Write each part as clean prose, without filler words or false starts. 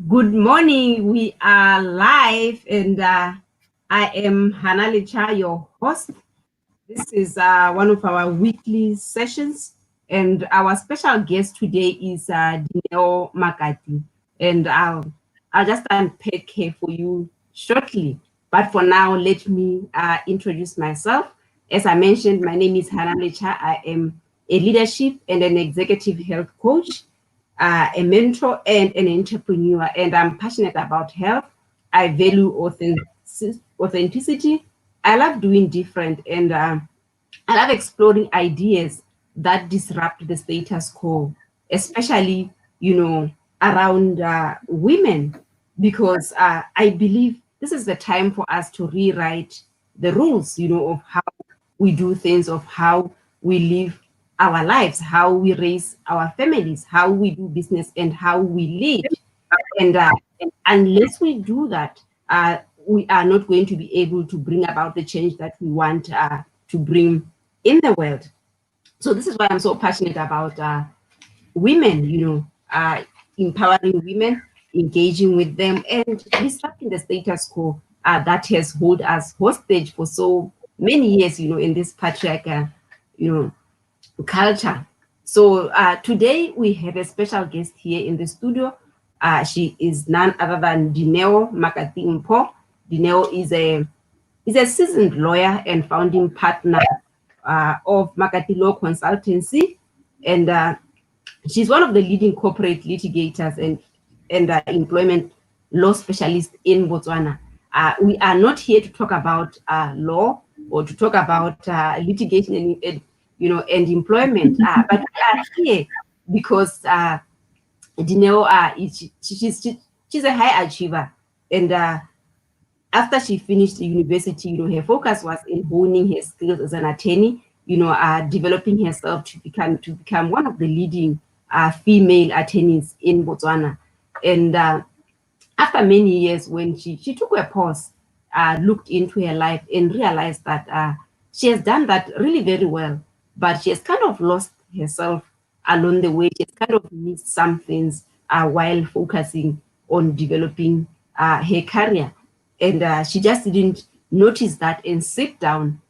Good morning. We are live, and I am Hanalicha, your host. This is one of our weekly sessions, and our special guest today is Dineo Makati, and I'll just unpack her for you shortly. But for now, let me introduce myself. As I mentioned, my name is Hanalicha. I am a leadership and an executive health coach, a mentor and an entrepreneur, and I'm passionate about health. I value authenticity. I love doing different, and I love exploring ideas that disrupt the status quo, especially, around women, because I believe this is the time for us to rewrite the rules, of how we do things, of how we live our lives, how we raise our families, how we do business, and how we lead. And unless we do that, we are not going to be able to bring about the change that we want to bring in the world. So this is why I'm so passionate about women, empowering women, engaging with them, and disrupting the status quo that has held us hostage for so many years, in this patriarchal, culture. So today we have a special guest here in the studio. She is none other than Dineo Makati-Mpho. Dineo is a seasoned lawyer and founding partner of Makati Law Consultancy, and she's one of the leading corporate litigators and employment law specialists in Botswana. We are not here to talk about law or to talk about litigation and employment, but we are here because Dineo she's a high achiever, and after she finished university, her focus was in honing her skills as an attorney, developing herself to become one of the leading female attorneys in Botswana. And after many years, when she took a pause, looked into her life and realized that she has done that really very well, but she has kind of lost herself along the way. She has kind of missed some things while focusing on developing her career. And she just didn't notice that and sit down.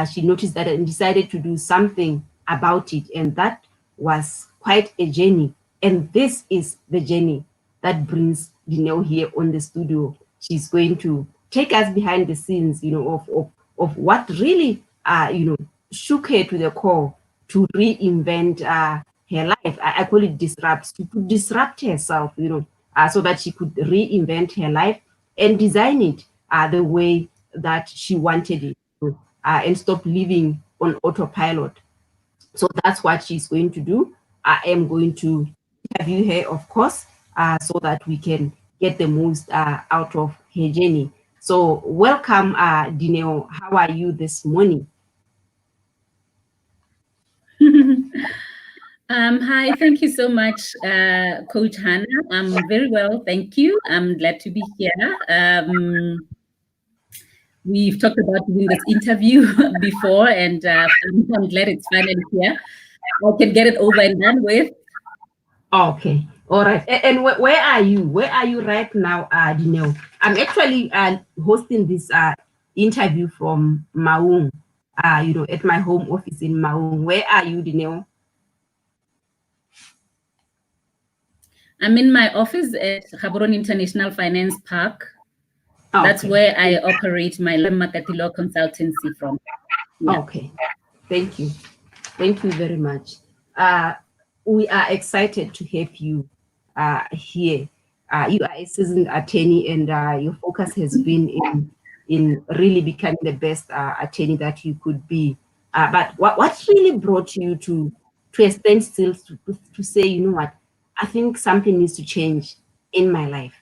She noticed that and decided to do something about it. And that was quite a journey. And this is the journey that brings Dineo here on the studio. She's going to take us behind the scenes, of what really, shook her to the core to reinvent her life. I call it to disrupt herself, so that she could reinvent her life and design it the way that she wanted it, and stop living on autopilot. So that's what she's going to do. I am going to interview her, of course, so that we can get the most out of her journey. So welcome, Dineo. How are you this morning? Hi, thank you so much, Coach Hannah. I'm very well, thank you. I'm glad to be here. We've talked about doing this interview before, and I'm glad it's finally here. I can get it over and done with. Okay, all right. And where are you? Where are you right now, Dineo? I'm actually hosting this interview from Maung, at my home office in Maung. Where are you, Dineo? I'm in my office at Gaborone International Finance Park. Okay. That's where I operate my Makati Law Consultancy from. Yeah. Okay, thank you. Thank you very much. We are excited to have you here. You are a seasoned attorney, and your focus has been in really becoming the best attorney that you could be. But what really brought you to a standstill to say, you know what, I think something needs to change in my life?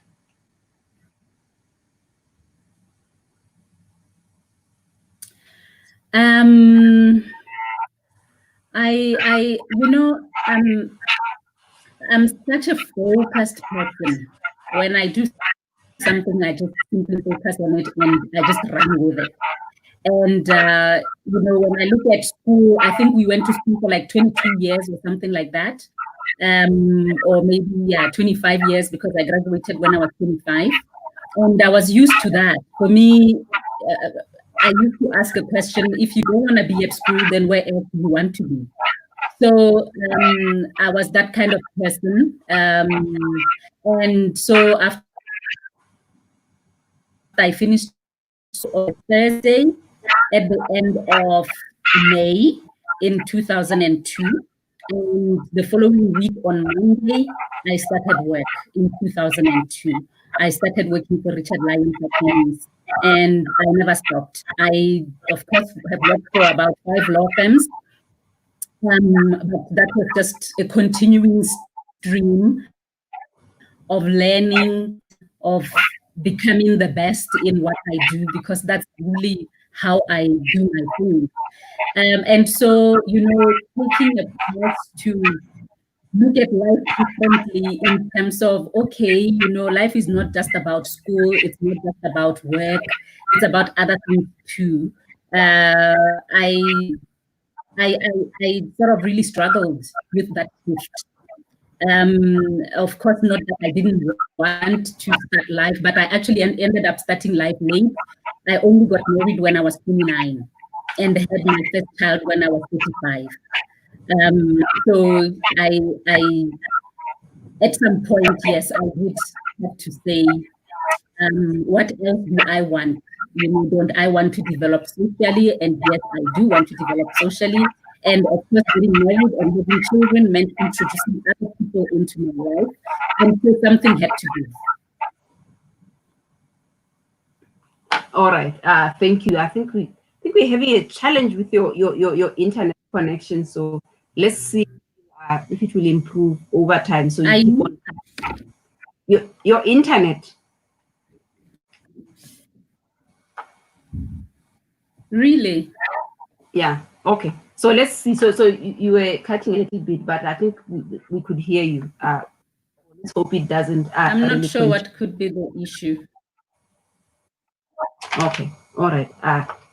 I'm such a focused person. When I do something, I just simply focus on it and I just run with it. And, when I look at school, I think we went to school for like 22 years or something like that. or maybe 25 years, because I graduated when I was 25. And I was used to that. For me, I used to ask a question: if you don't want to be at school, then where else do you want to be? So I was that kind of person. And so after I finished on Thursday at the end of May in 2002. And the following week on Monday, I started work in 2002. I started working for Richard Lyons Attorneys, and I never stopped. I, of course, have worked for about 5 law firms, but that was just a continuing stream of learning, of becoming the best in what I do, because that's really how I do my thing. And so, taking a pause to look at life differently in terms of, okay, life is not just about school, it's not just about work, it's about other things too. I sort of really struggled with that shift. Of course, not that I didn't want to start life, but I actually ended up starting life late. I only got married when I was 29 and had my first child when I was 35. So I, at some point, yes, I would have to say, what else do I want? Don't I want to develop socially? And yes, I do want to develop socially. And of course, getting married and having children meant introducing other people into my life. And so something had to give. All right. Thank you. I think we're having a challenge with your internet connection. So let's see if it will improve over time. So you keep on your internet. Really? Yeah. Okay. So let's see. So you were cutting a little bit, but I think we could hear you. Let's hope it doesn't. I'm not sure what could be the issue. Okay. All right.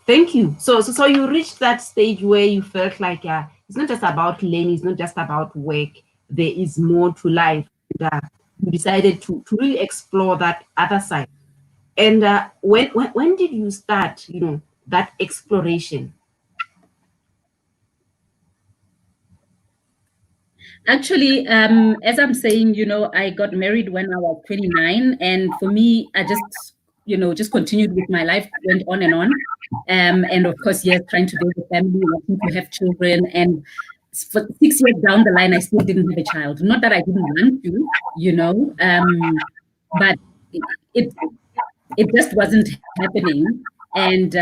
Thank you. So you reached that stage where you felt like it's not just about learning, it's not just about work. There is more to life. And, you decided to really explore that other side. And when did you start, that exploration? Actually, as I'm saying, I got married when I was 29, and for me, I just continued with my life, went on and on. And of course, yes, trying to build a family, wanting to have children. And for 6 years down the line, I still didn't have a child. Not that I didn't want to, but it just wasn't happening. And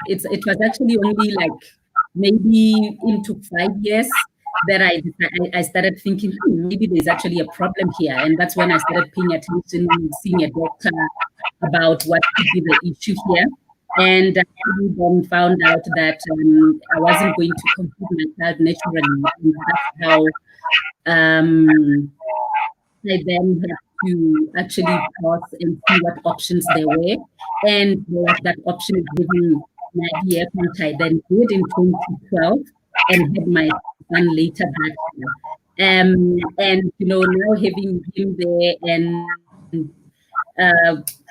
it was actually only like maybe into 5 years that I started thinking, maybe there's actually a problem here. And that's when I started paying attention, seeing a doctor about what could be the issue here. And I then found out that I wasn't going to complete my child naturally. And that's how I then had to actually pause and see what options there were. And that option is giving an idea, which I then did in 2012 and had my son later that year. And now having him there and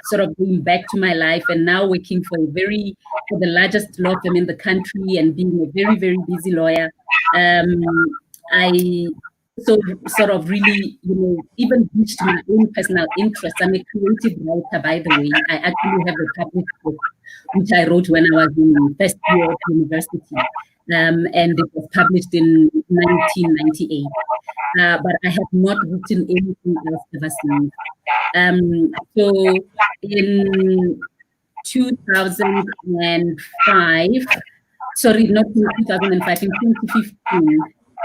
sort of going back to my life and now working for the largest law firm in the country and being a very, very busy lawyer, I so sort of really, even reached my own personal interest. I'm a creative writer, by the way. I actually have a published book, which I wrote when I was in first year of university. And it was published in 1998. But I have not written anything else ever since. So in 2005, sorry, not in 2005, in 2015,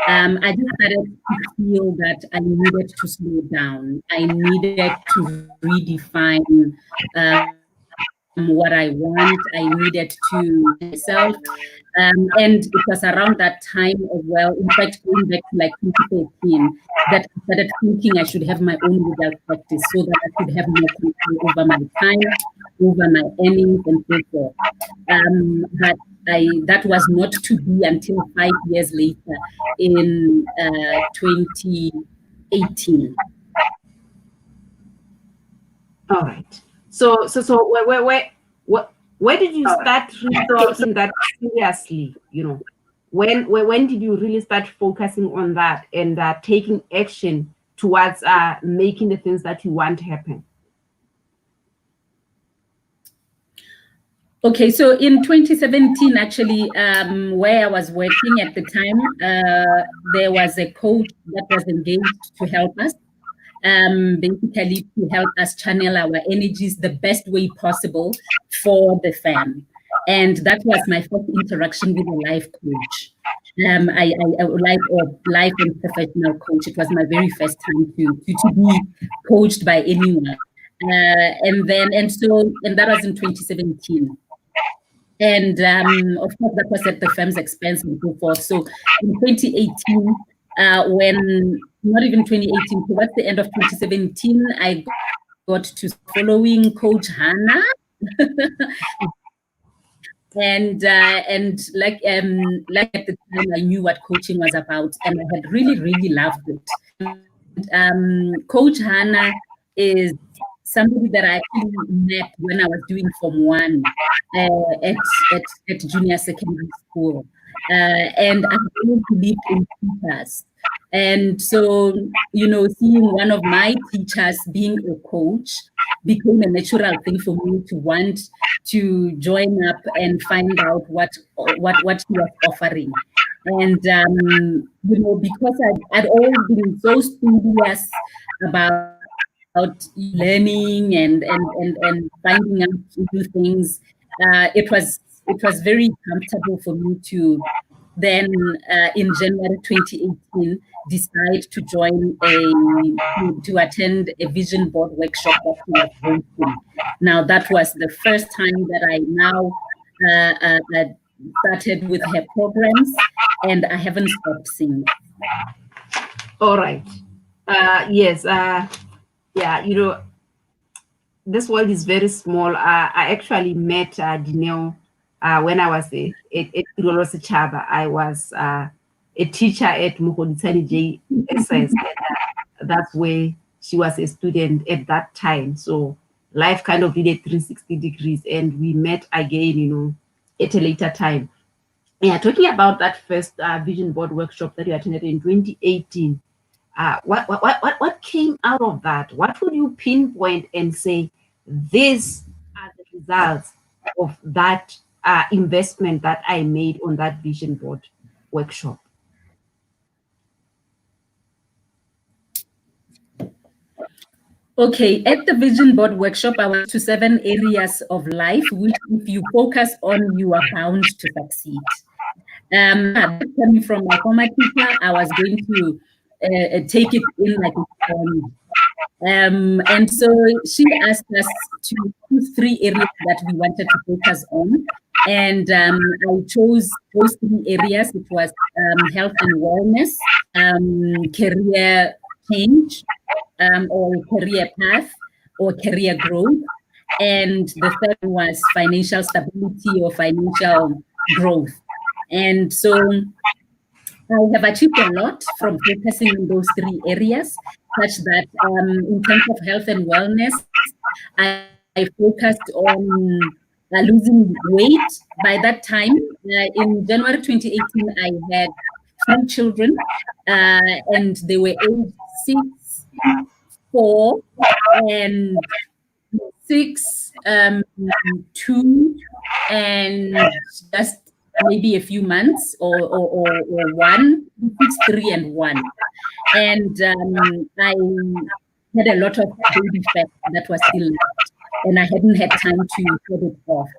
I just started to feel that I needed to slow down. I needed to redefine what I want. I needed to myself. And it was around that time as well, in fact, going back to like 2013, that I started thinking I should have my own legal practice so that I could have more control over my time, over my earnings and so forth. But that was not to be until 5 years later in 2018. All right. So where did you start really taking that seriously? You know, when did you really start focusing on that and taking action towards making the things that you want happen? Okay, so in 2017, actually, where I was working at the time, there was a coach that was engaged to help us, basically to help us channel our energies the best way possible for the fam. And that was my first interaction with a life coach. I life and professional coach. It was my very first time to be coached by anyone. And that was in 2017. And of course, that was at the firm's expense and so forth. So in 2018, when not even 2018, towards the end of 2017, I got to following Coach Hannah. and like at the time, I knew what coaching was about, and I had really loved it. Coach Hannah is somebody that I actually met when I was doing Form 1 at junior secondary school. And I always believed in teachers. And so, you know, seeing one of my teachers being a coach became a natural thing for me to want to join up and find out what he was offering. And, you know, because I'd always been so studious about learning and finding out new things, it was very comfortable for me to then in January 2018 decide to to attend a vision board workshop that we were hosting. Now that was the first time that I now started with her programs, and I haven't stopped since. All right. Yes. Yeah, you know, this world is very small. I actually met Dineo when I was at Chaba. I was a teacher at Mugoditsani JSS. That's where she was a student at that time. So life kind of did a 360 degrees, and we met again, you know, at a later time. Yeah, talking about that first vision board workshop that you attended in 2018. What came out of that? What would you pinpoint and say, these are the results of that investment that I made on that vision board workshop? Okay, at the vision board workshop, I went to 7 areas of life, which if you focus on, you are bound to succeed. Coming from my former teacher, I was going to take it in like a sponge. And so she asked us to choose 3 areas that we wanted to focus on. And I chose those 3 areas. It was health and wellness, career change, or career path, or career growth. And the third was financial stability or financial growth. And so I have achieved a lot from focusing on those 3 areas, such that in terms of health and wellness, I focused on losing weight. By that time, in January 2018, I had 3 children, and they were aged 6, 4, and 6, 2, and just maybe a few months, or 1, 6, 3, and 1. And I had a lot of baby fat that was still left, and I hadn't had time to cut it off.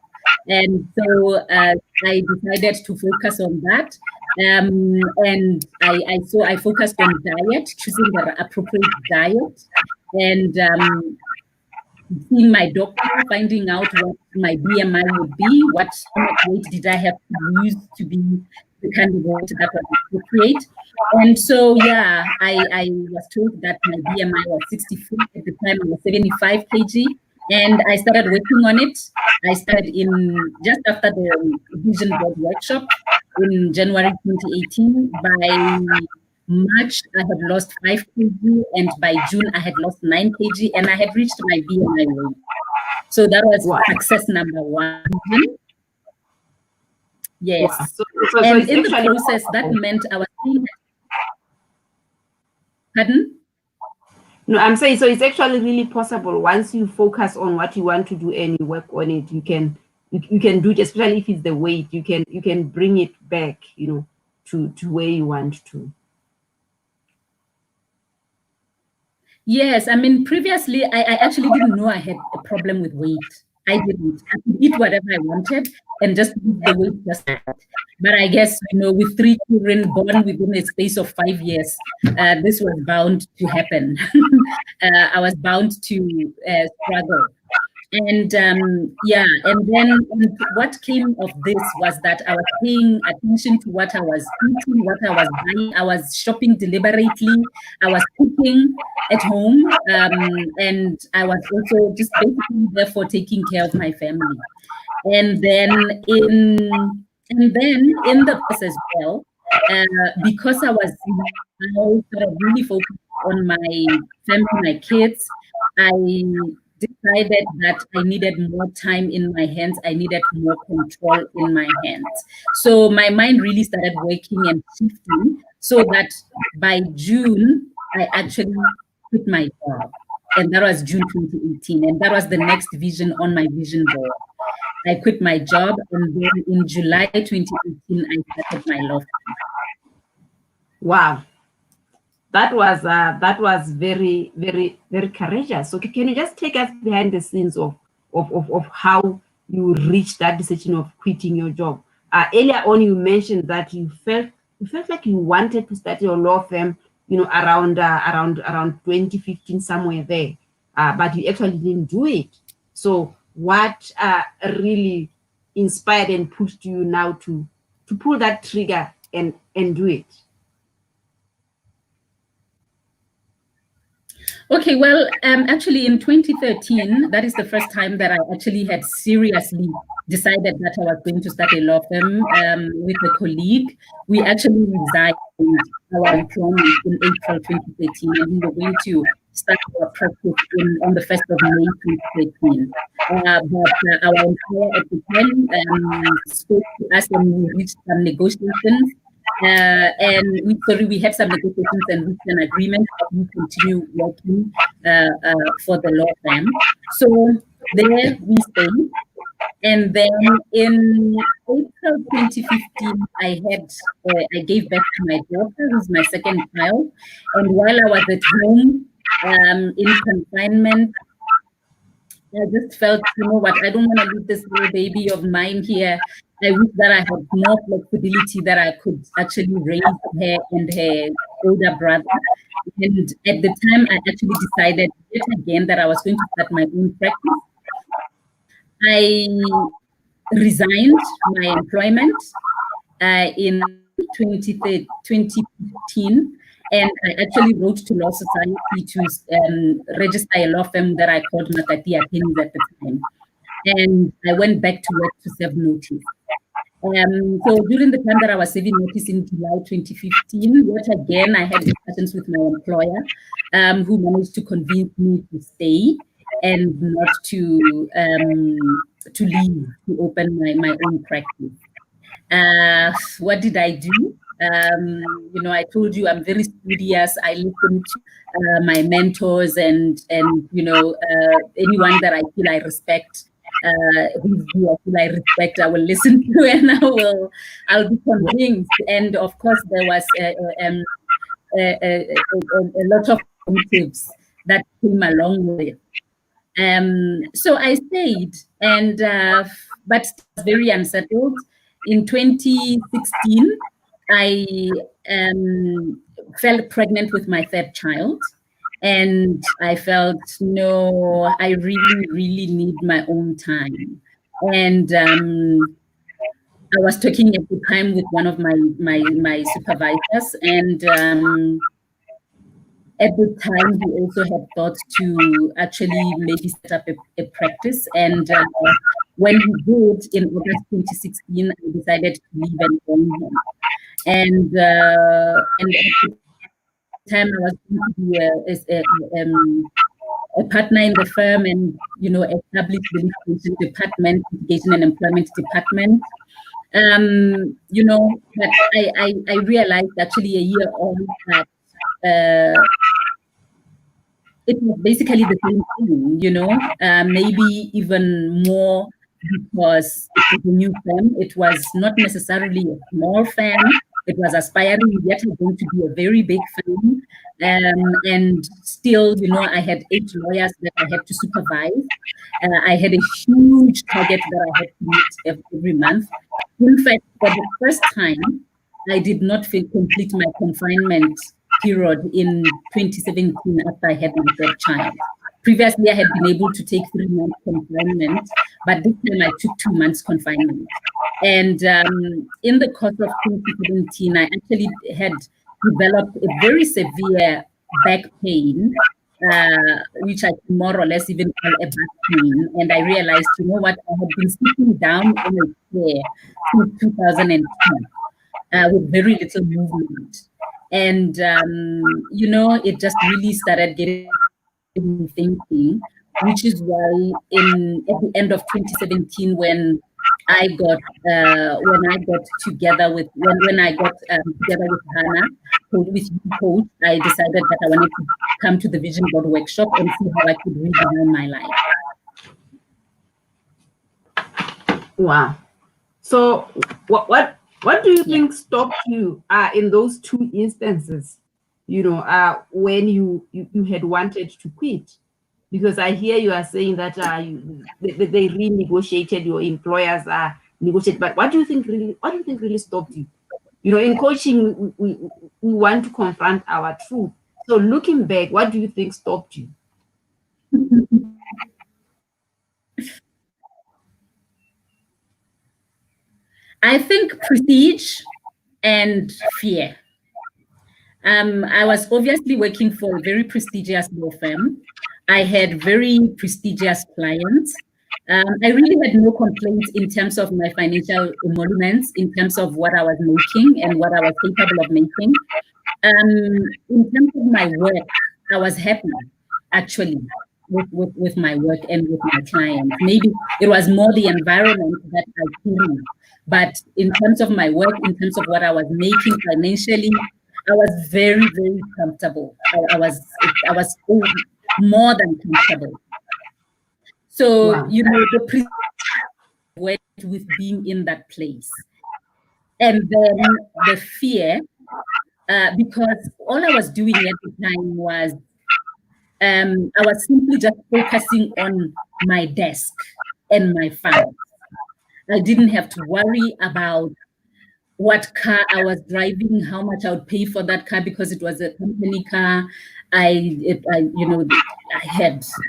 And so I decided to focus on that. And I focused on diet, choosing the appropriate diet, and seeing my doctor, finding out what my BMI would be, how much weight did I have to lose to be the kind of weight that was appropriate. And so, yeah, I was told that my BMI was 64. At the time, I was 75 kg. And I started working on it. I started in just after the vision board workshop in January 2018. By March, I had lost 5 kg, and by June, I had lost 9 kg, and I had reached my BMI weight. So that was Wow. success number 1. Yes. Wow. So And it's in the actually process, that meant I was saying, pardon? no, I'm saying so it's actually really possible once you focus on what you want to do and you work on it, you can do it, especially if it's the weight, you can bring it back, to where you want to. Yes, I mean, previously, I actually didn't know I had a problem with weight. I didn't. I could eat whatever I wanted and just lose the weight just like that. But I guess, with 3 children born within a space of 5 years, this was bound to happen. I was bound to struggle. And and then what came of this was that I was paying attention to what I was eating, what I was buying. I was shopping deliberately. I was cooking at home, and I was also just basically therefore taking care of my family. And then in the process as well, because I was now sort of really focused on my family, my kids, I decided that I needed more time in my hands. I needed more control in my hands. So my mind really started working and shifting so that by June, I actually quit my job. And that was June 2018. And that was the next vision on my vision board. I quit my job, and then in July 2018, I started my law firm. Wow. That was very, very, very courageous. So can you just take us behind the scenes of how you reached that decision of quitting your job? Earlier on, you mentioned that you felt like you wanted to start your law firm, around 2015, somewhere there, but you actually didn't do it. So what really inspired and pushed you now to pull that trigger and do it? Okay, well, actually in 2013, that is the first time that I actually had seriously decided that I was going to start a law firm with a colleague. We actually resigned our employment in April 2013, and we were going to start our practice on the 1st of May 2013. But our employer at the time spoke to us, and we reached some negotiations. And we have some negotiations and reached an agreement that we continue working for the law firm. So there we stayed. And then in April 2015, I gave birth to my daughter, who's my second child. And while I was at home in confinement, I just felt, I don't want to leave this little baby of mine here. I wish that I had more flexibility, that I could actually raise her and her older brother. And at the time, I actually decided yet again that I was going to start my own practice. I resigned my employment in 2015. And I actually wrote to Law Society to register a law firm that I called Makati-Mpho at the time. And I went back to work to serve notice. So during the time that I was serving notice in July 2015, yet again, I had discussions with my employer, who managed to convince me to stay and not to leave, to open my own practice. What did I do? I told you I'm very studious. I listen to my mentors and anyone that I feel I respect, whose view I feel I respect, I will listen to, and I'll be convinced. And of course, there was a lot of motives that came along with it. So I stayed, but was very unsettled. In 2016, I fell pregnant with my third child, and I felt, no, I really, really need my own time. And I was talking at the time with one of my supervisors, and At the time, he also had thought to actually maybe set up a practice. And when he did in August 2016, I decided to leave and join him. And at the time, I was going to be a partner in the firm and, establish the litigation department, litigation and employment department. But I realized actually a year on that it was basically the same thing, maybe even more, because it was a new firm. It was not necessarily a small firm. It was aspiring yet going to be a very big firm. And still, I had 8 lawyers that I had to supervise. I had a huge target that I had to meet every month. In fact, for the first time, I did not complete my confinement period in 2017 after I had my 3rd child. Previously, I had been able to take 3 months confinement, but this time I took 2 months confinement. And in the course of 2017, I actually had developed a very severe back pain, which I can more or less even call a back pain. And I realized, what, I had been sitting down in a chair since 2002 with very little movement. And, it just really started getting me thinking, which is why at the end of 2017, when I got together with Hannah, with you, Coach, I decided that I wanted to come to the Vision Board workshop and see how I could redesign my life. Wow. So what do you think stopped you in those 2 instances, when you had wanted to quit? Because I hear you are saying that they renegotiated, your employers negotiated, but what do you think really stopped you? In coaching, we want to confront our truth. So looking back, what do you think stopped you? I think prestige and fear. I was obviously working for a very prestigious law firm. I had very prestigious clients. I really had no complaints in terms of my financial emoluments, in terms of what I was making and what I was capable of making. In terms of my work, I was happy, actually, with my work and with my clients. Maybe it was more the environment that I feared. But in terms of my work, in terms of what I was making financially, I was very, very comfortable. I was more than comfortable. So, Wow. the prestige went with being in that place. And then the fear, because all I was doing at the time was, I was simply just focusing on my desk and my files. I didn't have to worry about what car I was driving, how much I would pay for that car because it was a company car. I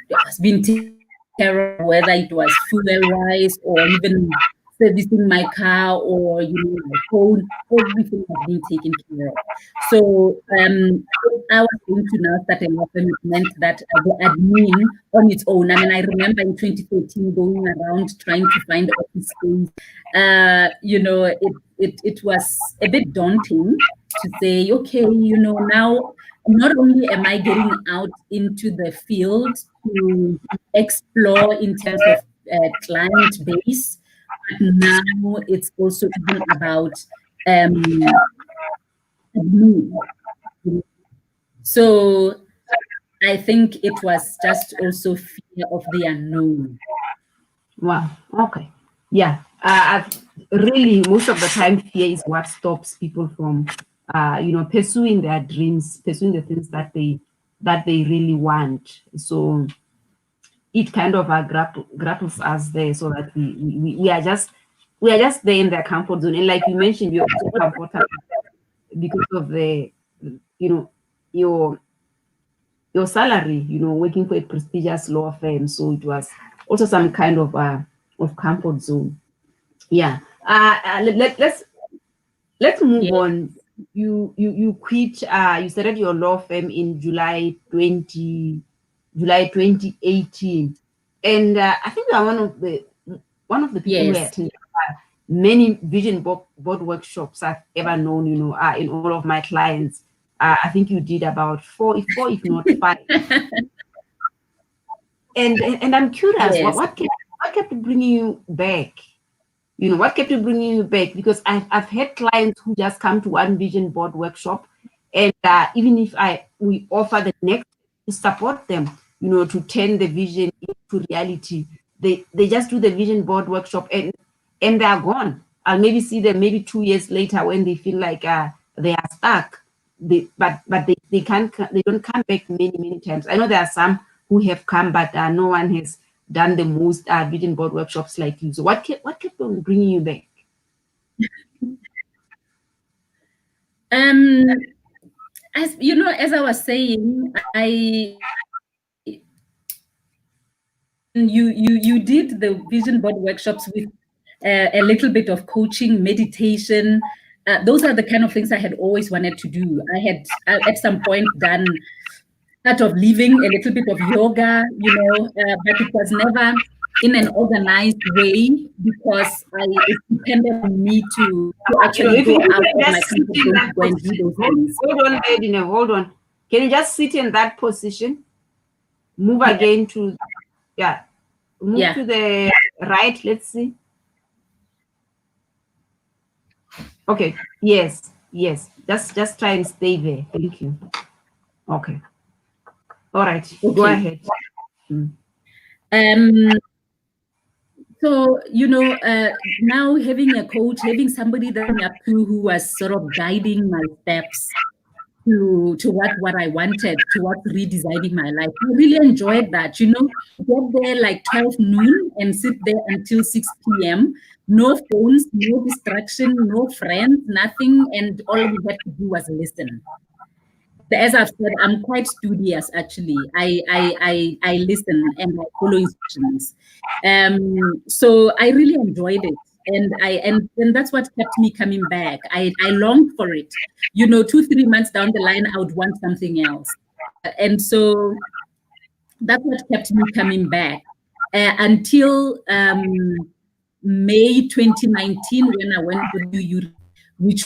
was being taken care of, whether it was fuel-wise or even servicing my car or my phone. Everything was being taken care of. So I was going to now start a law firm. It meant that the admin on its own. I mean, I remember in 2013 going around trying to find office space. It was a bit daunting to say, okay, now not only am I getting out into the field to explore in terms of client base, but now it's also even about admin. So I think it was just also fear of the unknown. Wow. Okay. Yeah. Really, most of the time, fear is what stops people from, pursuing their dreams, pursuing the things that they really want. So it kind of grapples us there, so that we are just there in their comfort zone. And like you mentioned, you're also comfortable because of the, your salary, working for a prestigious law firm. So it was also some kind of comfort zone. Yeah. Let's move on. you quit. You started your law firm in July 2018, and I think you are one of the people who Yes. attended many vision board workshops I've ever known. In all of my clients, I think you did about four, if not five. And I'm curious, what Yes. what kept bringing you back? What kept you bringing you back? Because I've had clients who just come to one vision board workshop, and even if we offer the next to support them, to turn the vision into reality, they just do the vision board workshop, and they're gone. I'll maybe see them maybe 2 years later when they feel like they are stuck. They don't come back many times. I know there are some who have come, but no one has done the most vision board workshops like you. So what kept on bringing you back? As you know, as I was saying, you did the vision board workshops with a little bit of coaching, meditation. Those are the kind of things I had always wanted to do. I had at some point done part of living, a little bit of yoga, but it was never in an organized way because it depended on me to actually If go you out can of my just sit comfort in zone to that go and do position, those things. hold on, Dineo, hold on. Can you just sit in that position? Move Yeah. again to, yeah, move Yeah. to the right. Let's see. Okay. Yes. Just try and stay there. Thank you. Okay. All right. Go Okay. ahead. Um, So, now having a coach, having somebody that I'm up to who was sort of guiding my steps to what I wanted, towards redesigning my life. I really enjoyed that. Get there like 12 noon and sit there until 6 p.m. No phones, no distraction, no friends, nothing. And all we had to do was listen. As I've said, I'm quite studious actually. I listen and I follow instructions. So I really enjoyed it. And that's what kept me coming back. I longed for it. 2-3 months down the line, I would want something else. And so that's what kept me coming back until May 2019 when I went for the new which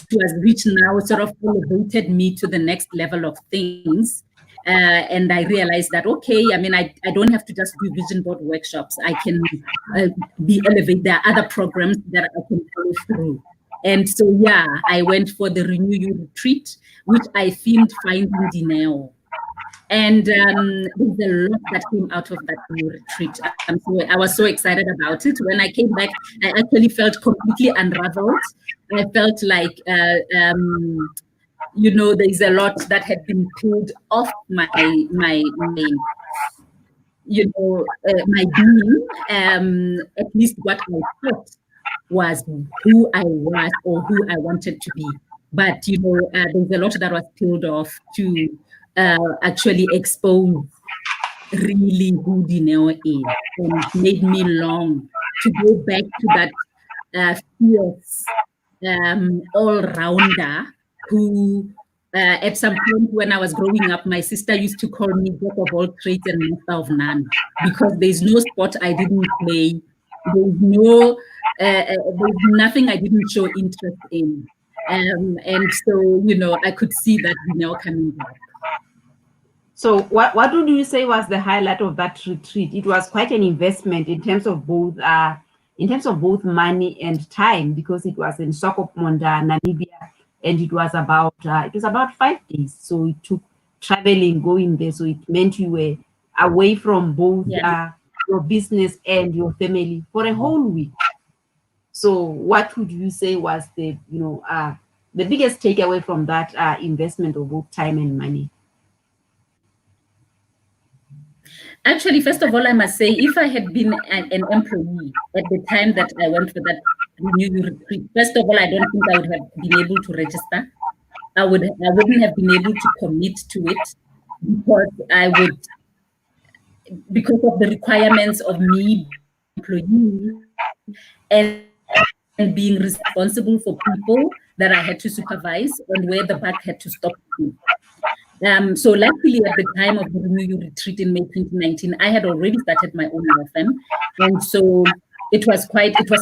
now sort of elevated me to the next level of things. And I realized that, okay, I mean, I don't have to just do vision board workshops. I can be elevated. There are other programs that I can follow through. And so, yeah, I went for the Renew You retreat, which I themed Finding Dineo. And there's a lot that came out of that new retreat. I was so excited about it. When I came back, I actually felt completely unraveled. I felt like, there's a lot that had been pulled off my being. At least what I thought was who I was or who I wanted to be. But, there's a lot that was peeled off to actually expose really who Dineo is, and made me long to go back to that fierce all-rounder who at some point when I was growing up, my sister used to call me jack of all trades and master of none, because there's no sport I didn't play. There's nothing I didn't show interest in. And so, I could see that Dineo coming back. So what would you say was the highlight of that retreat? It was quite an investment in terms of both money and time, because it was in Swakopmunda, Namibia, and it was about 5 days. So it took traveling, going there. So it meant you were away from both your business and your family for a whole week. So what would you say was the biggest takeaway from that investment of both time and money? Actually, first of all, I must say, if I had been an employee at the time that I went for that Renew retreat, first of all, I don't think I would have been able to register. I wouldn't have been able to commit to it because of the requirements of me being an employee and being responsible for people that I had to supervise and where the buck had to stop me. So luckily at the time of the Renew You retreat in May 2019, I had already started my own law firm. And so it was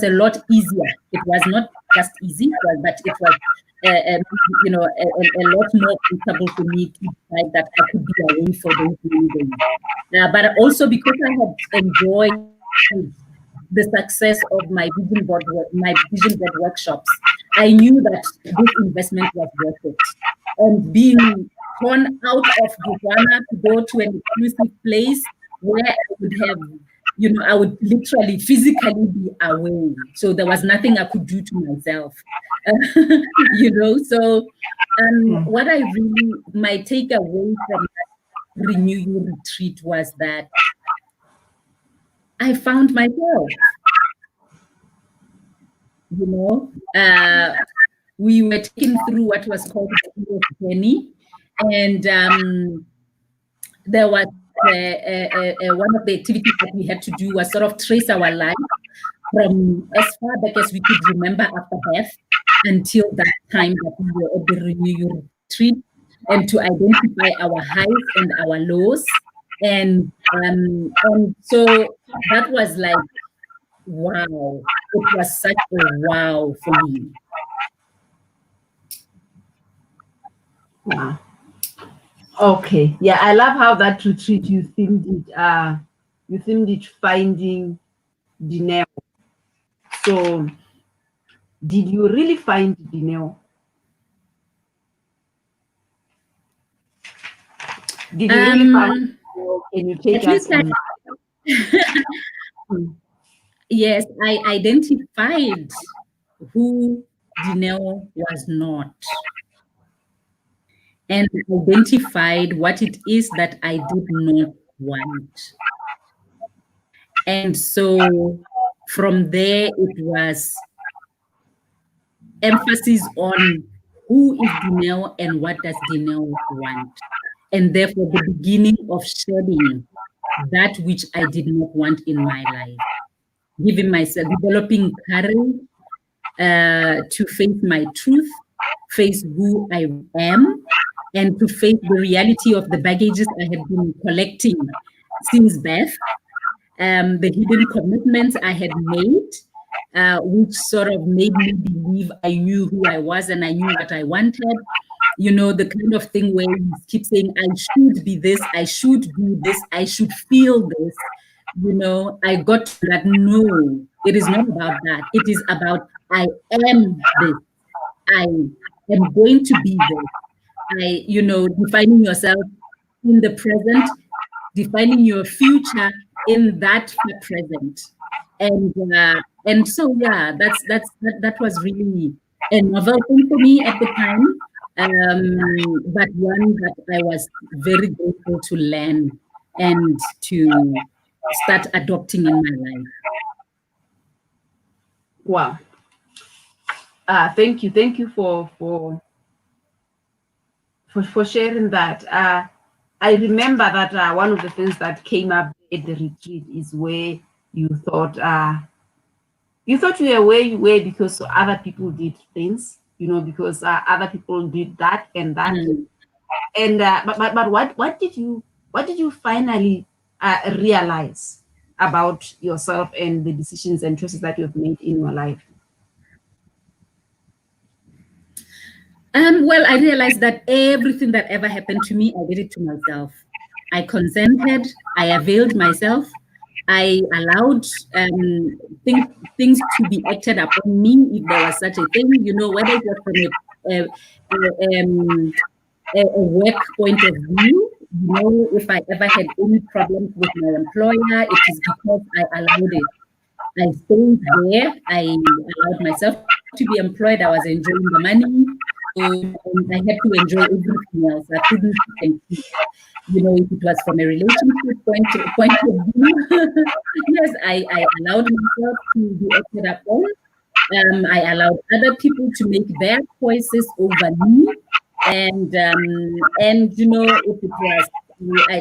a lot easier. It was not just easy, but it was, a lot more comfortable for me to decide that I could be away for those many days. But also because I had enjoyed the success of my vision board workshops, I knew that this investment was worth it. And being torn out of Botswana to go to an exclusive place where I would have, I would literally physically be away. So there was nothing I could do to myself, So what I really, my takeaway from that Renew You retreat was that I found myself. We were taken through what was called the journey, and there was one of the activities that we had to do was sort of trace our life from as far back as we could remember after birth until that time that we were at the Renew You retreat, and to identify our highs and our lows, and so that was like, wow, it was such a wow for me. Wow. Okay. Yeah, I love how that retreat you themed it finding Dineo. So did you really find Dineo? Did you really find Dineo? Can you take us on Yes, I identified who Dineo was not, and identified what it is that I did not want. And so from there, it was emphasis on who is Dineo and what does Dineo want. And therefore, the beginning of shedding that which I did not want in my life. Giving myself, developing courage to face my truth, face who I am, and to face the reality of the baggages I had been collecting since birth, the hidden commitments I had made, which sort of made me believe I knew who I was and I knew what I wanted. The kind of thing where you keep saying, I should be this, I should do this, I should feel this. I got to that, no, it is not about that. It is about, I am this. I am going to be this. Defining yourself in the present, defining your future in that present. And so, yeah, that was really a novel thing for me at the time, but one that I was very grateful to learn and to start adopting in my life. Wow. Thank you for sharing that. I remember that one of the things that came up at the retreat is where you thought you were where you were because other people did things, because other people did that and that. And but what did you finally realize about yourself and the decisions and choices that you've made in your life? Well, I realized that everything that ever happened to me, I did it to myself. I consented, I availed myself, I allowed things to be acted upon me if there was such a thing, whether it was from a work point of view. If I ever had any problems with my employer, it is because I allowed it. I stayed there, I allowed myself to be employed, I was enjoying the money. And I had to enjoy everything else. I couldn't compete. If it was from a relationship point of view, yes, I allowed myself to be acted upon. I allowed other people to make their choices over me. And if it was, I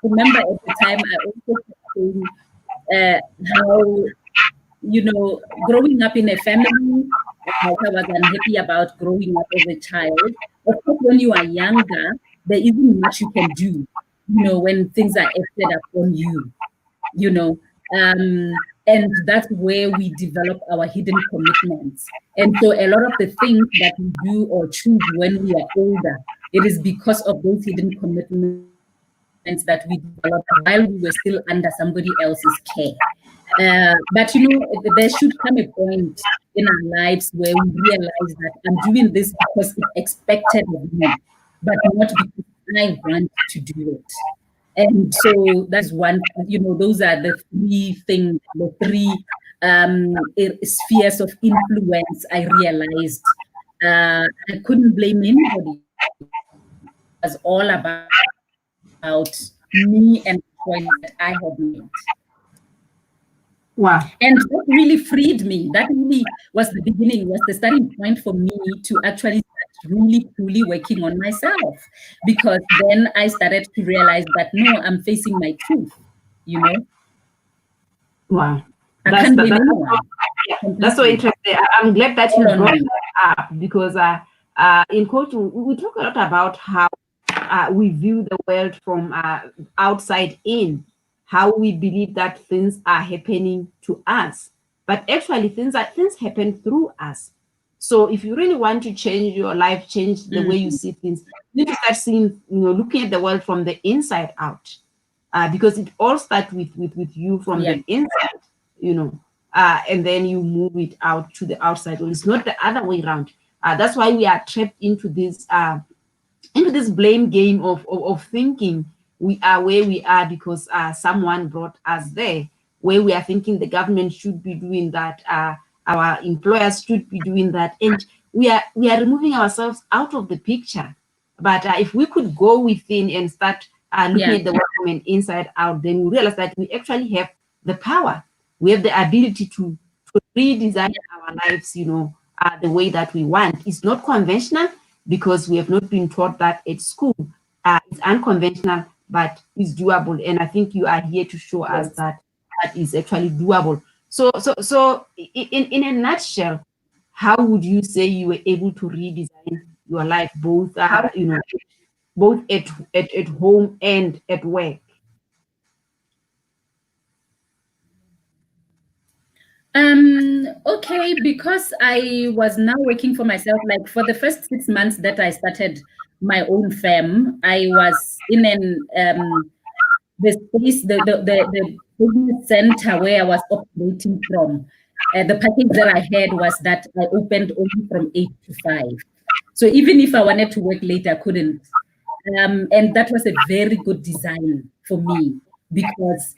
remember at the time I also saying how, growing up in a family I was unhappy about growing up as a child. Of course, when you are younger, there isn't much you can do, when things are acted upon you, you know. And that's where we develop our hidden commitments. And so a lot of the things that we do or choose when we are older, it is because of those hidden commitments that we developed while we were still under somebody else's care. But there should come a point in our lives where we realize that I'm doing this because it's expected of me, but not because I want to do it. And so that's one, those are the three things, the three spheres of influence I realized. I couldn't blame anybody. It was all about me and the choice that I had made. Wow. And that really freed me. That really was the beginning, was the starting point for me to actually start really, truly working on myself. Because then I started to realize that, no, I'm facing my truth, Wow. I can't blame anyone. That's so interesting. I'm glad that you brought that up, because in coaching, we talk a lot about how we view the world from outside in, how we believe that things are happening to us, but actually things happen through us. So if you really want to change your life, change the way you see things, you need to start seeing, looking at the world from the inside out, because it all starts with you from the inside, and then you move it out to the outside. Well, it's not the other way around. That's why we are trapped into this blame game of thinking we are where we are because someone brought us there, where we are thinking the government should be doing that, our employers should be doing that, and we are removing ourselves out of the picture. But if we could go within and start looking at the world from an inside out, then we realize that we actually have the power. We have the ability to redesign our lives, the way that we want. It's not conventional because we have not been taught that at school. It's unconventional, but it's doable. And I think you are here to show us that is actually doable. So in a nutshell, how would you say you were able to redesign your life, both both at home and at work? Okay, because I was now working for myself, like for the first 6 months that I started my own firm, I was in the space, the business center where I was operating from. The package that I had was that I opened only from 8 to 5. So even if I wanted to work late, I couldn't. And that was a very good design for me, because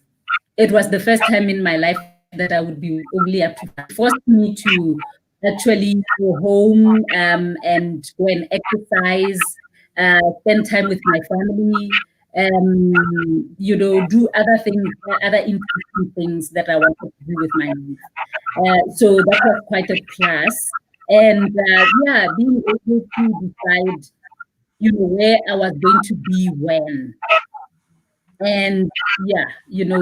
it was the first time in my life that I would be only up to 5. It forced me to actually go home and go and exercise, spend time with my family, do other things, other interesting things that I wanted to do with my life. So that was quite a plus. And being able to decide, where I was going to be when. And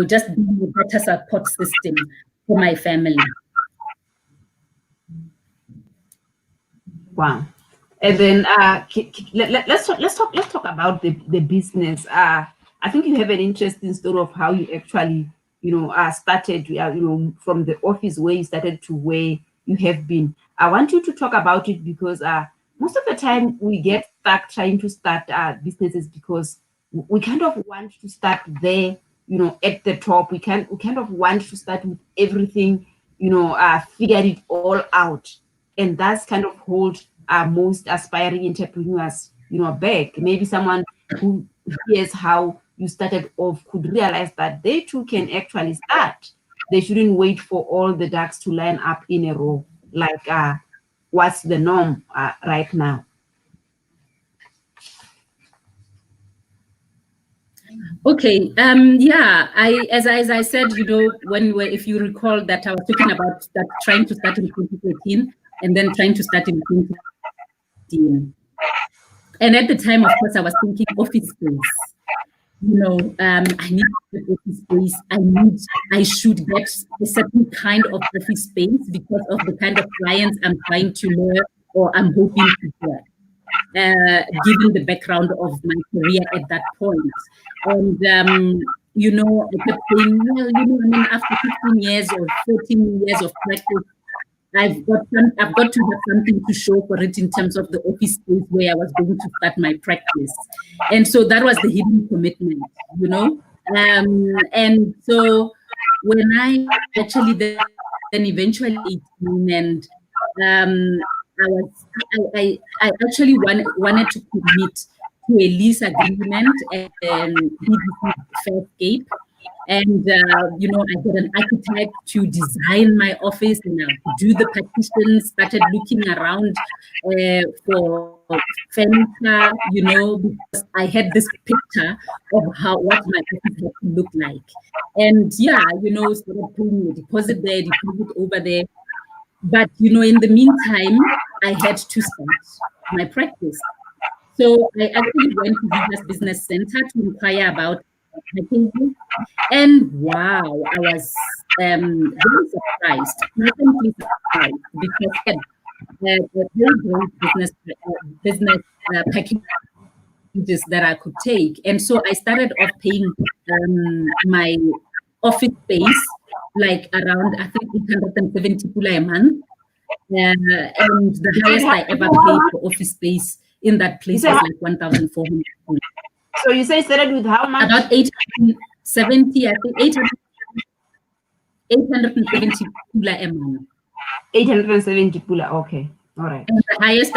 just being a better support system for my family. Wow. And then let's talk about the business. I think you have an interesting story of how you actually started from the office where you started to where you have been. I want you to talk about it because most of the time we get stuck trying to start businesses because we kind of want to start there, at the top. We kind of want to start with everything, figure it all out, and that's kind of hold most aspiring entrepreneurs, back. Maybe someone who hears how you started off could realize that they too can actually start. They shouldn't wait for all the ducks to line up in a row, like what's the norm right now. Okay. As I said, if you recall that I was talking about that trying to start in 2013 and then trying to start in 2015. And at the time, of course, I was thinking office space, I need office space. I should get a certain kind of office space because of the kind of clients I'm trying to lure or I'm hoping to get. Given the background of my career at that point. And, I kept saying, well, after 15 years or 14 years of practice, I've got to have something to show for it in terms of the office space where I was going to start my practice. And so that was the hidden commitment, And so when I actually then eventually 18 and I actually wanted to commit to a lease agreement and BBC Fairscape. And, I got an architect to design my office and do the partitions, started looking around for furniture, because I had this picture of what my office had to look like. And started putting a deposit there, deposit over there. But, in the meantime, I had to start my practice. So I actually went to Viva's Business Center to inquire about packaging. And wow, I was very surprised, pleasantly surprised, because I had very great business packages that I could take. And so I started off paying my office space like around, I think, 870 pula a month. And the highest I ever paid for office space in that place was like 1,400. So you say started with how much? About 870, I think 870 pula a month. 870 pula, okay. All right. And the highest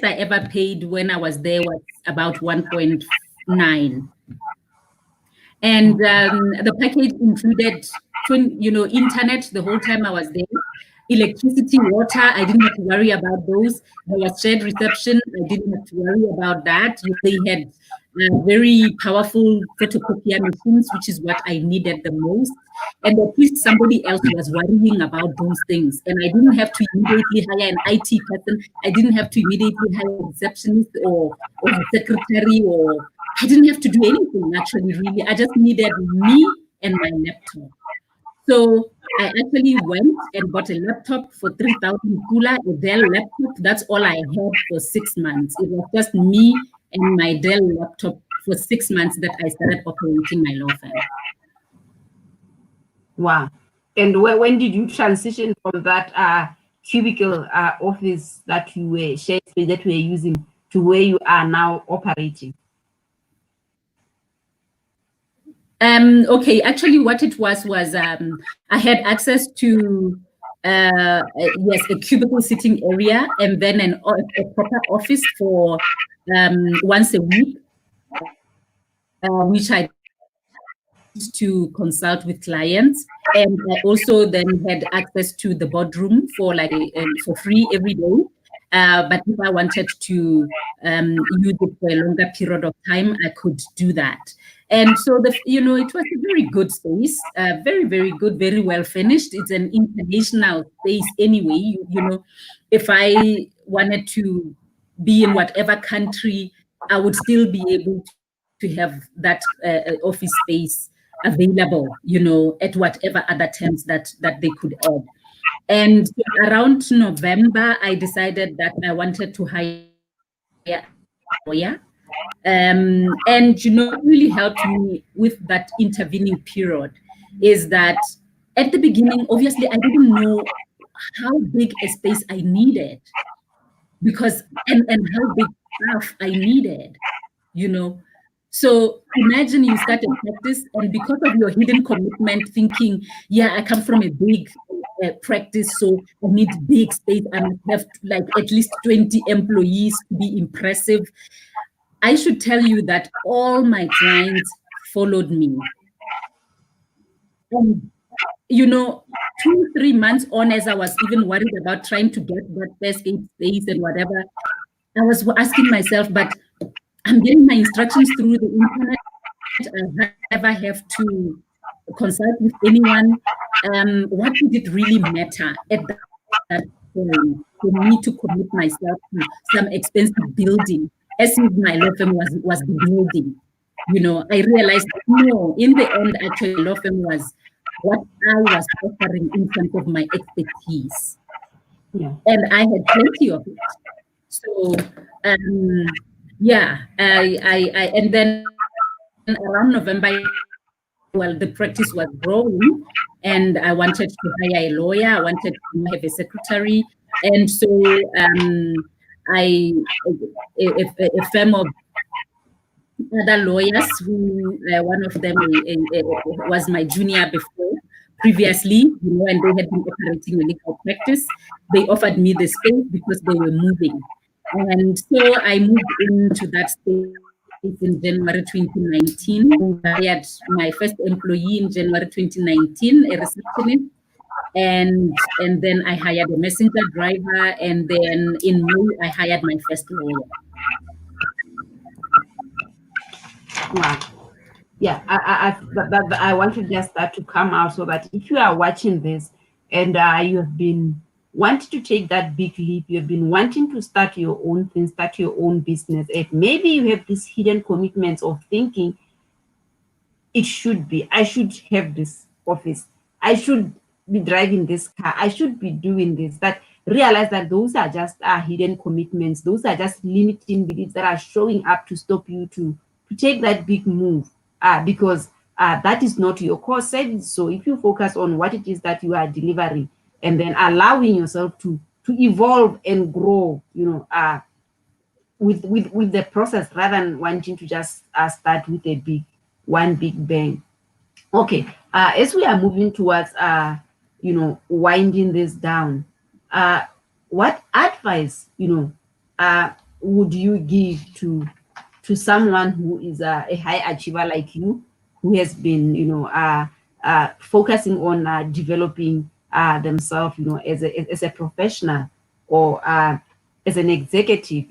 I ever paid when I was there was about 1.9. And the package included, internet the whole time I was there, electricity, water. I didn't have to worry about those. There was shared reception. I didn't have to worry about that. They had very powerful photocopier machines, which is what I needed the most. And at least somebody else was worrying about those things. And I didn't have to immediately hire an IT person. I didn't have to immediately hire a receptionist or a secretary, or I didn't have to do anything, actually, really. I just needed me and my laptop. So I actually went and bought a laptop for 3,000 pula, a Dell laptop. That's all I had for 6 months. It was just me and my Dell laptop for 6 months that I started operating my law firm. Wow. And when did you transition from that cubicle office that you were shared space that you were using to where you are now operating? Okay, actually what it was I had access to a cubicle sitting area and then a proper office for once a week, which I used to consult with clients. And I also then had access to the boardroom for for free every day. But if I wanted to use it for a longer period of time, I could do that. And so, it was a very good space, very, very good, very well finished. It's an international space anyway. If I wanted to be in whatever country, I would still be able to have that office space available, at whatever other terms that they could add. And around November, I decided that I wanted to hire a lawyer. And what really helped me with that intervening period is that at the beginning, obviously, I didn't know how big a space I needed and how big staff I needed, So imagine you start a practice, and because of your hidden commitment, thinking, I come from a big practice, so I need big space. I must have at least 20 employees to be impressive. I should tell you that all my clients followed me. And, 2-3 months on, as I was even worried about trying to get that first aid space and whatever, I was asking myself, but I'm getting my instructions through the internet. I never have to consult with anyone. What did it really matter at that point for me to commit myself to some expensive building as if my law firm was the building. I realized that no, in the end, actually, law firm was what I was offering in terms of my expertise. Yeah. And I had plenty of it. So, yeah, and then around November, well, the practice was growing, and I wanted to hire a lawyer. I wanted to have a secretary, and so I a firm of other lawyers who one of them was my junior before previously, and they had been operating a legal practice. They offered me the space because they were moving. And so I moved into that space in January 2019. I hired my first employee in January 2019, a receptionist. And then I hired a messenger driver. And then in May, I hired my first lawyer. Wow. Yeah, I wanted just that to come out so that if you are watching this and you have been wanting to take that big leap, you have been wanting to start your own thing, start your own business, and maybe you have these hidden commitments of thinking I should have this office, I should be driving this car, I should be doing this. That realize that those are just hidden commitments, those are just limiting beliefs that are showing up to stop you to take that big move, because that is not your core service. So if you focus on what it is that you are delivering and then allowing yourself to evolve and grow, with the process rather than wanting to just start with one big bang. Okay, as we are moving towards winding this down, what advice would you give to someone who is a high achiever like you, who has been focusing on developing themselves, as a professional or as an executive,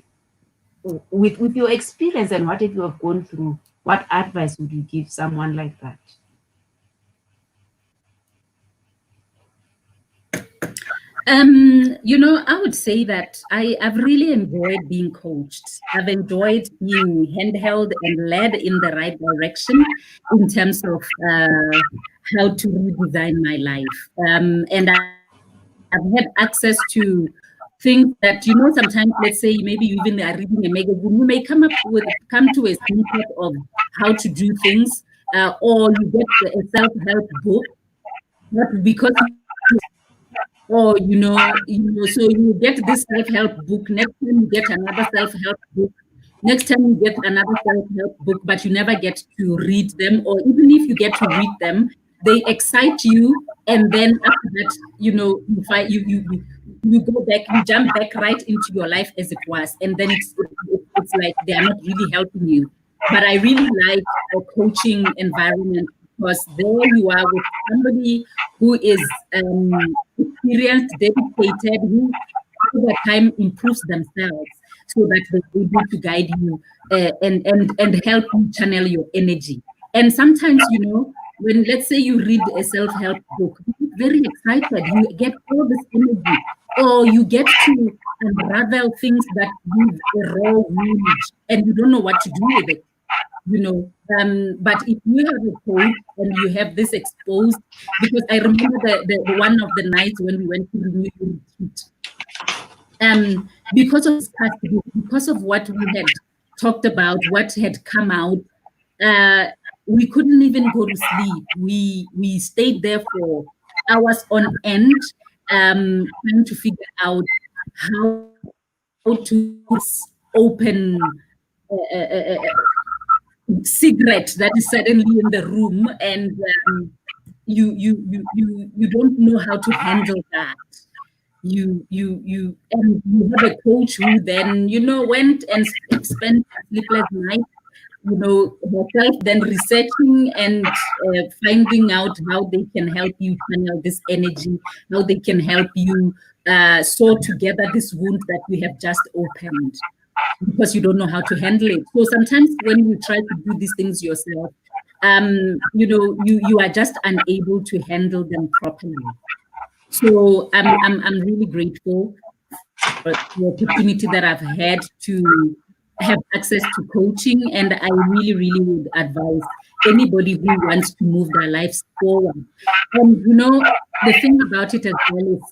with your experience and what you have gone through? What advice would you give someone like that? I would say that I've really enjoyed being coached. I've enjoyed being handheld and led in the right direction in terms of how to redesign my life. And I've had access to things that, sometimes, let's say, maybe you even are reading a magazine, you may come to a snippet of how to do things, or you get a self-help book, not because or so you get this self-help book, next time you get another self-help book, next time you get another self-help book, but you never get to read them, or even if you get to read them, they excite you, and then after that, you go back, you jump back right into your life as it was, and then it's like they are not really helping you. But I really like a coaching environment, because there you are with somebody who is experienced, dedicated, who over time improves themselves, so that they're able to guide you and help you channel your energy. And sometimes, when, let's say, you read a self-help book, you get very excited, you get all this energy, or you get to unravel things that leave a raw wound and you don't know what to do with it. But if you have a coach and you have this exposed, because I remember the one of the nights when we went to the New Year retreat, because of custody, because of what we had talked about, what had come out, we couldn't even go to sleep. We stayed there for hours on end, trying to figure out how to open cigarette that is suddenly in the room, and you don't know how to handle that. And you have a coach who then went and spent sleepless nights, herself, then researching and finding out how they can help you channel this energy, how they can help you sew together this wound that we have just opened, because you don't know how to handle it. So sometimes when you try to do these things yourself, you are just unable to handle them properly. So I'm really grateful for the opportunity that I've had to have access to coaching, and I really, really would advise anybody who wants to move their lives forward. And the thing about it as well is,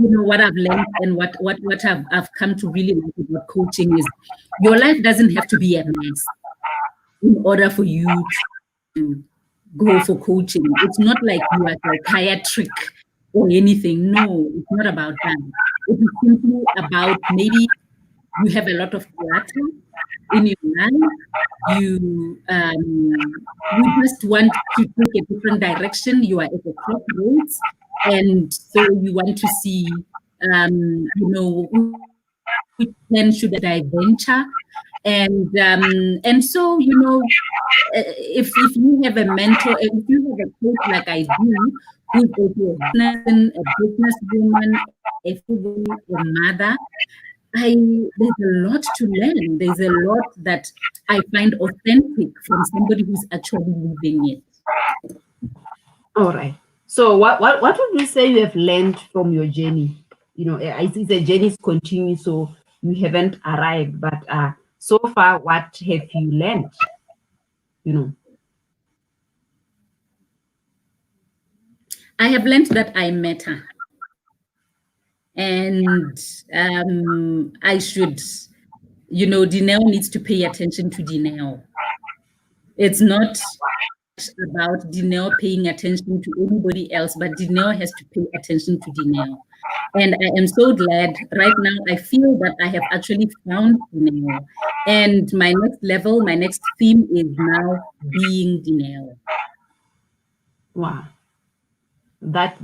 what I've learned and what I've come to really like about coaching is your life doesn't have to be a mess in order for you to go for coaching. It's not like you are psychiatric or anything. No, it's not about that. It is simply about maybe you have a lot of clutter in your life. You just want to take a different direction. You are at a crossroads, and so you want to see, which plan should I venture, and so if you have a mentor, if you have a coach like I do, who's also a businesswoman, a female, a mother, there's a lot to learn. There's a lot that I find authentic from somebody who's actually living it. All right. So what would you say you have learned from your journey? I see the journey is continuing, so you haven't arrived, but so far, what have you learned? I have learned that I matter. And I should, Dineo needs to pay attention to Dineo. It's not about Dineo paying attention to anybody else, but Dineo has to pay attention to Dineo. And I am so glad right now. I feel that I have actually found Dineo. And my next level, my next theme is now being Dineo. Wow. That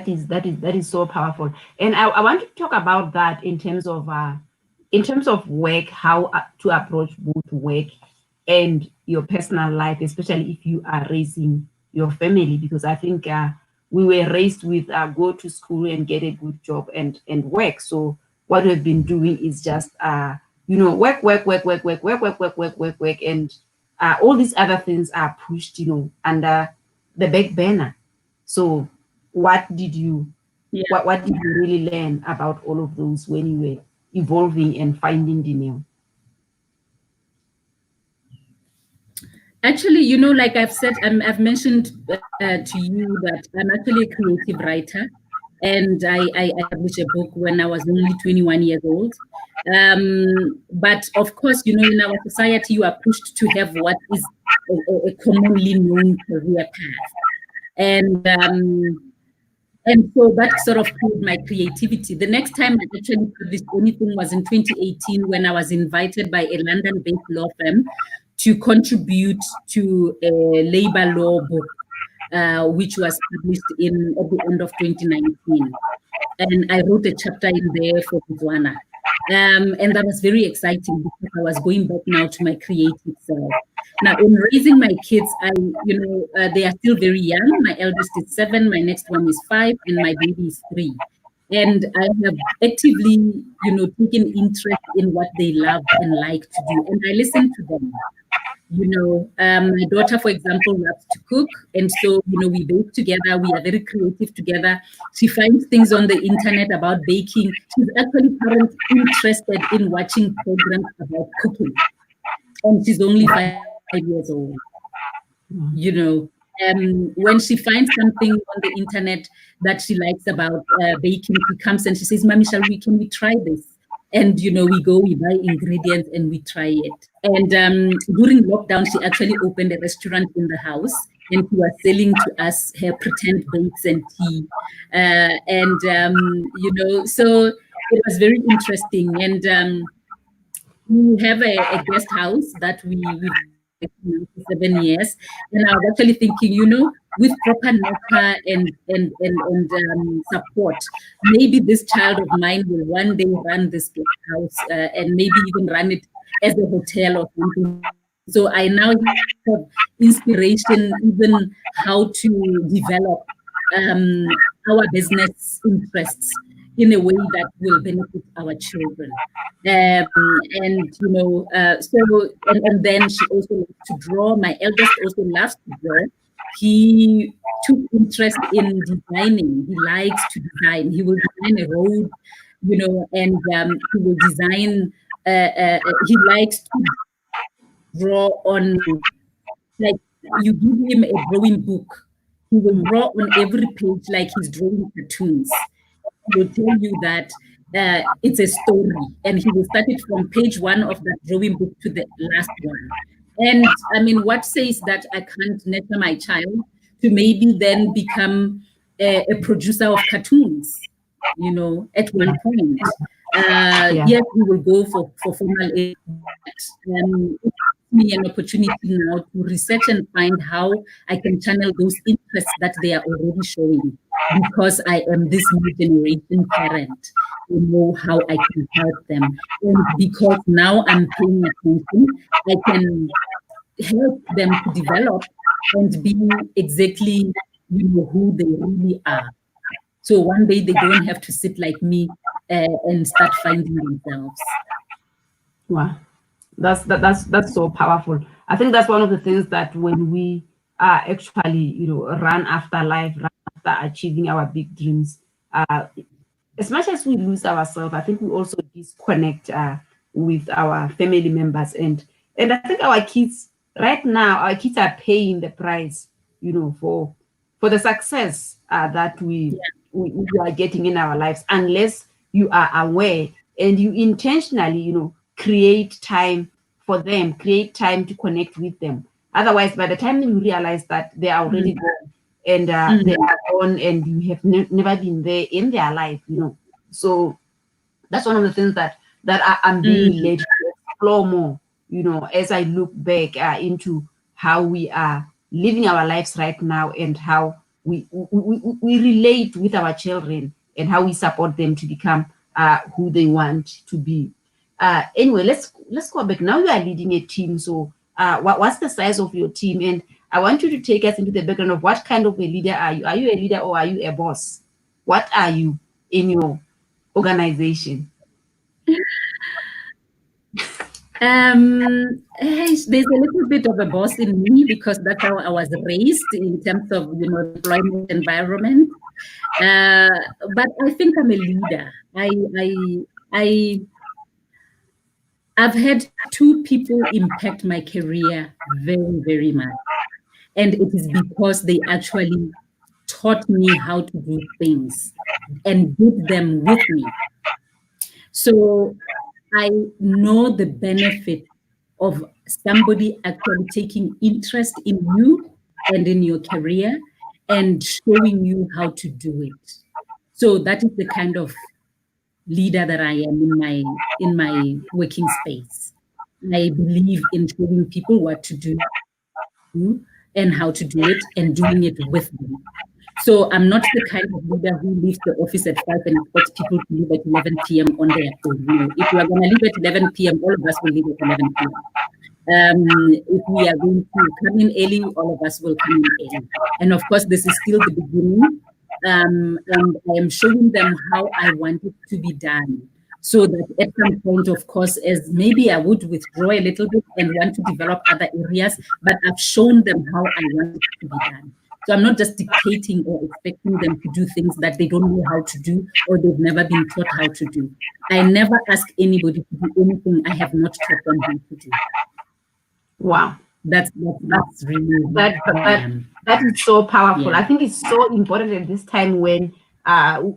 is so powerful. And I want to talk about that in terms of work, how to approach both work and your personal life, especially if you are raising your family, because I think we were raised with go to school and get a good job and work. So what we've been doing is just work, and all these other things are pushed under the back burner. So what did you really learn about all of those when you were evolving and finding Dineo? Actually, like I've said, I've mentioned to you that I'm actually a creative writer, and I published a book when I was only 21 years old. But of course, in our society, you are pushed to have what is a commonly known career path, and so that sort of killed my creativity. The next time I actually published anything was in 2018 when I was invited by a London-based law firm to contribute to a labor law book, which was published at the end of 2019. And I wrote a chapter in there for Botswana. And that was very exciting because I was going back now to my creative self. Now, in raising my kids, they are still very young. My eldest is 7, my next one is 5, and my baby is 3. And I have actively, taken interest in what they love and like to do, and I listen to them. My daughter, for example, loves to cook, and so we bake together. We are very creative together. She finds things on the internet about baking. She's actually currently interested in watching programs about cooking, and she's only 5 years old. When she finds something on the internet that she likes about baking, she comes and she says, "Mommy, can we try this?" And we buy ingredients and we try it. And during lockdown, she actually opened a restaurant in the house, and she was selling to us her pretend bakes and tea. So it was very interesting. And we have a guest house that we've 7 years, and I was actually thinking, with proper nurture and support, maybe this child of mine will one day run this guest house and maybe even run it as a hotel or something. So I now have inspiration, even how to develop our business interests in a way that will benefit our children. And then she also loves to draw. My eldest also loves to draw. He took interest in designing. He likes to design. He will design a road, and he will design he likes to draw on, like you give him a drawing book, he will draw on every page like he's drawing cartoons. He will tell you that it's a story, and he will start it from page 1 of that drawing book to the last one. And I mean, what says that I can't nurture my child to maybe then become a producer of cartoons, you know, at one point? Yes, we will go for formal aid, but it gives me an opportunity now to research and find how I can channel those interests that they are already showing, because I am this new generation parent. I know how I can help them. And because now I'm paying attention, I can help them to develop and be exactly, you know, who they really are. So one day they don't have to sit like me and start finding themselves. Wow, that's so powerful. I think that's one of the things that when we are actually, you know, run after life, run after achieving our big dreams, as much as we lose ourselves, I think we also disconnect with our family members, and I think our kids right now, our kids are paying the price, you know, for the success that we are getting in our lives, unless you are aware and you intentionally, you know, create time for them, create time to connect with them. Otherwise, by the time you realize that they are already gone, and they are gone, and you have never been there in their life, you know. So that's one of the things that I'm being led to explore more, you know, as I look back into how we are living our lives right now, and how we relate with our children, and how we support them to become who they want to be. Anyway, let's go back. Now you are leading a team. So what's the size of your team? And I want you to take us into the background of what kind of a leader are you? Are you a leader or are you a boss? What are you in your organization? There's a little bit of a boss in me, because that's how I was raised in terms of, you know, employment environment. But I think I'm a leader. I've had 2 people impact my career very, very much. And it is because they actually taught me how to do things and did them with me. So I know the benefit of somebody actually taking interest in you and in your career and showing you how to do it. So that is the kind of leader that I am in my working space. I believe in showing people what to do and how to do it, and doing it with them. So I'm not the kind of leader who leaves the office at 5 and expects people to leave at 11 p.m. on their own. No, if we are going to leave at 11 p.m., all of us will leave at 11 p.m. If we are going to come in early, all of us will come in early. And of course, this is still the beginning. And I am showing them how I want it to be done. So that at some point, of course, as maybe I would withdraw a little bit and want to develop other areas, but I've shown them how I want it to be done. So I'm not just dictating or expecting them to do things that they don't know how to do or they've never been taught how to do. I never ask anybody to do anything I have not taught them how to do. Wow. That's really that is so powerful. Yeah. I think it's so important at this time when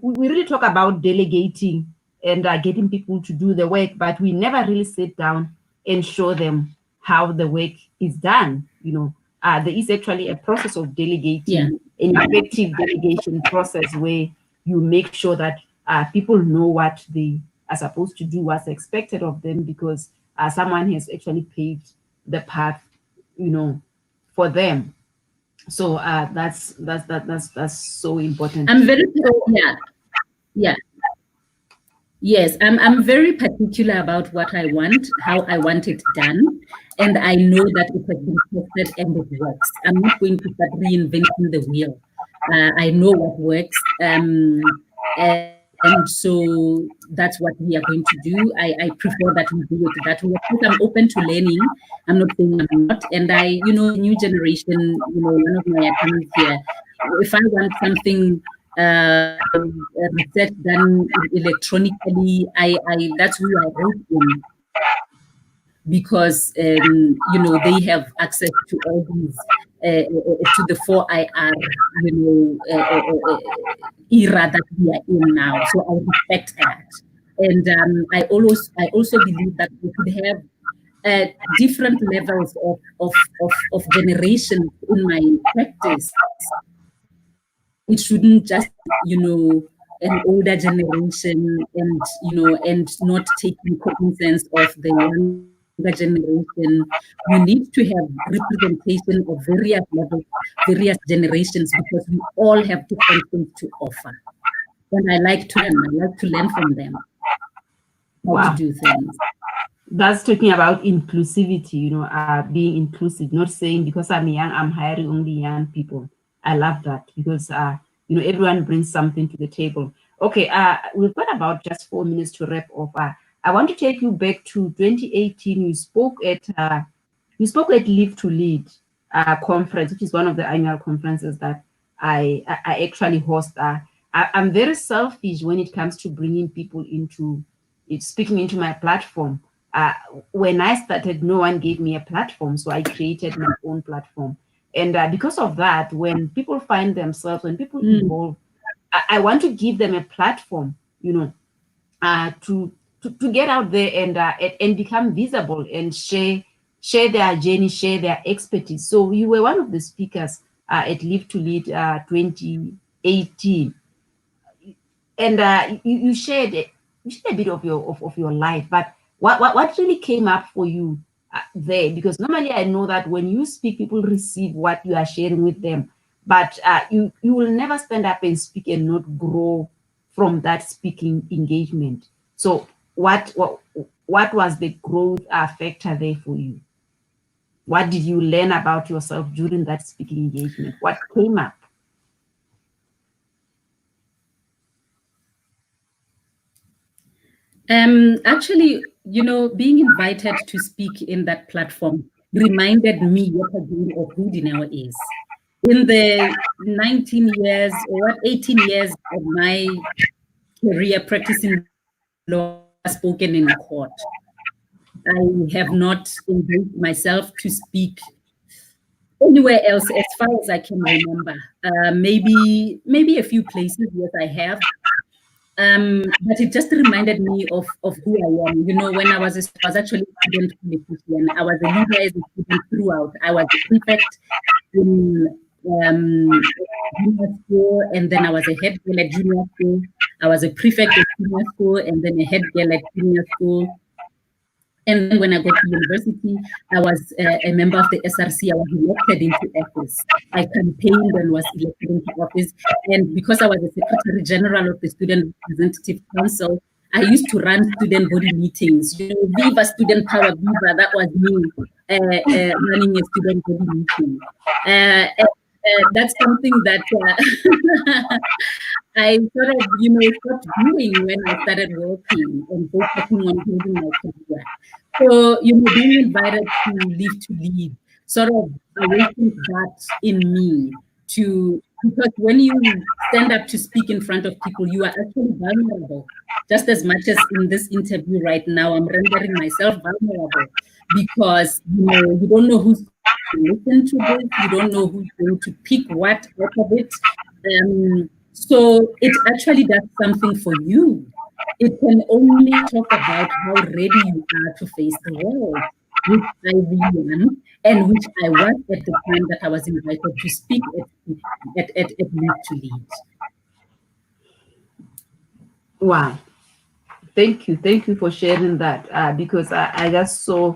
we really talk about delegating and getting people to do the work, but we never really sit down and show them how the work is done. You know, there is actually a process of delegating, an effective delegation process where you make sure that people know what they are supposed to do, what's expected of them, because someone has actually paved the path, you know, for them. So that's so important. I'm very Yes, I'm very particular about what I want, how I want it done, and I know that it has been tested and it works. I'm not going to start reinventing the wheel. I know what works, and so that's what we are going to do. I prefer that we do it that way. I'm open to learning. I'm not saying I'm not. And you know, new generation, you know, one of my attorneys here, if I want something research done electronically, that's who I wrote in. because they have access to all these to the 4IR era that we are in now. So I respect that, and I also believe that we could have different levels of generation in my practice. It shouldn't just an older generation and not taking cognizance of the younger generation. You need to have representation of various levels, various generations, because we all have different things to offer. And I like to learn from them how to do things. That's talking about inclusivity, being inclusive, not saying because I'm young, I'm hiring only young people. I love that because, everyone brings something to the table. Okay, we've got about just 4 minutes to wrap up. I want to take you back to 2018. You spoke at Live to Lead conference, which is one of the annual conferences that I actually host. I'm very selfish when it comes to bringing people into speaking into my platform. When I started, no one gave me a platform, so I created my own platform. And because of that, when people find themselves, when people evolve, I want to give them a platform, to get out there and become visible and share their journey, share their expertise. So you were one of the speakers at Live to Lead 2018, and you shared a bit of your life. But what really came up for you there? Because normally I know that when you speak, people receive what you are sharing with them, but you will never stand up and speak and not grow from that speaking engagement. So what was the growth factor there for you? What did you learn about yourself during that speaking engagement? What came up? Actually, being invited to speak in that platform reminded me yet again of who Dineo is. In the 19 years or 18 years of my career practicing law, spoken in court, I have not engaged myself to speak anywhere else as far as I can remember. Maybe a few places, yes, I have. But it just reminded me of who I am. When I was actually a student politician. I was a leader as a student throughout. I was a prefect in junior school, and then I was a head girl at junior school. I was a prefect at junior school, and then a head girl at junior school. And then when I got to university, I was a member of the SRC. I was elected into office. I campaigned and was elected into office. And because I was the Secretary General of the Student Representative Council, I used to run student body meetings. Viva Student Power, Viva, that was me running a student body meeting. That's something that I sort of, stopped doing when I started working and focusing on building my career. So, being invited to Live to Lead sort of awakened that in me because when you stand up to speak in front of people, you are actually vulnerable. Just as much as in this interview right now, I'm rendering myself vulnerable because, you don't know who's going to listen to this. You don't know who's going to pick what out of it. So it actually does something for you. It can only talk about how ready you are to face the world, which I really am, and which I was at the time that I was invited to speak at Live to Lead. Wow. Thank you for sharing that, because I just saw,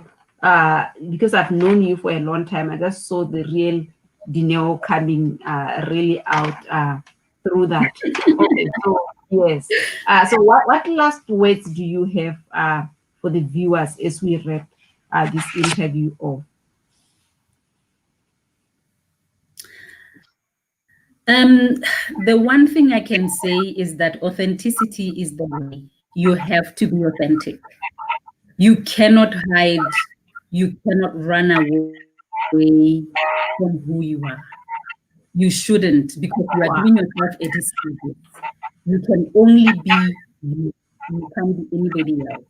because I've known you for a long time, I just saw the real Dineo coming really out through that. Okay, so yes. So what last words do you have for the viewers as we wrap this interview off? The one thing I can say is that authenticity is the way. You have to be authentic. You cannot hide. You cannot run away from who you are. You shouldn't, because you are doing yourself a disservice. You can only be you. You can't be anybody else.